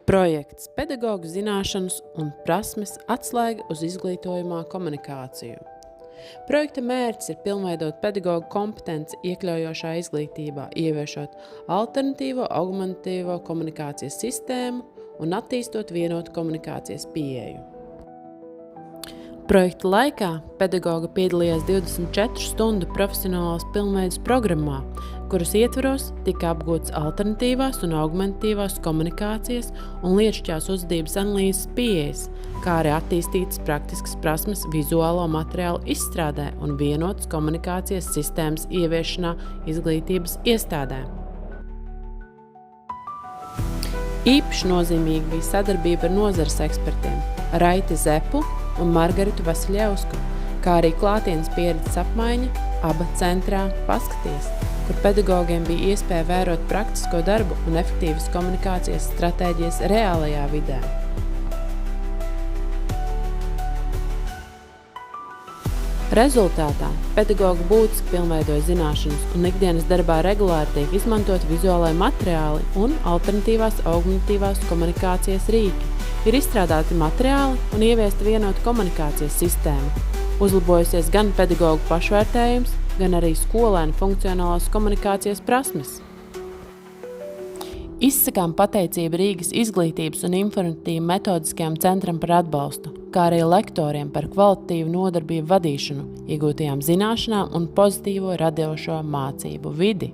Projekts pedagoģu zināšanas un prasmes atslēga uz izglītojumā komunikāciju. Projekta mērķis ir pilnveidot pedagoģu kompetenci iekļaujošā izglītībā, ieviešot alternatīvo augmentatīvo komunikācijas sistēmu un attīstot vienotu komunikācijas pieeju. Projekta laikā pedagoga piedalījās 24 stundu profesionālās pilnveides programmā, kuras ietvaros tika apgūtas alternatīvās un augmentatīvās komunikācijas un lietišķās uzvedības analīzes pieejas, kā arī attīstītas praktiskas prasmes vizuālo materiālu izstrādē un vienotas komunikācijas sistēmas ieviešanā izglītības iestādē. Īpaši nozīmīgi bija sadarbība ar nozares ekspertiem Raiti Zepu un Margaritu Vasiļevsku, kā arī klātienes pieredzes apmaiņa ABA centrā Paskaties, kur pedagogiem bija iespēja vērot praktisko darbu un efektīvas komunikācijas stratēģijas reālajā vidē. Rezultātā pedagogi būtiski pilnveidoja zināšanas un ikdienas darbā regulāri tiek izmantot vizuālai materiāli un alternatīvās augmentatīvās komunikācijas rīki. Ir izstrādāti materiāli un ieviesta vienota komunikācijas sistēma. Uzlabojusies gan pedagogu pašvērtējums, gan arī skolēnu funkcionālās komunikācijas prasmes. Izsakām pateicību Rīgas izglītības un informatīvu metodiskajam centram par atbalstu, kā arī lektoriem par kvalitatīvu nodarbību vadīšanu, iegūtajām zināšanām un pozitīvo radošo mācību vidi.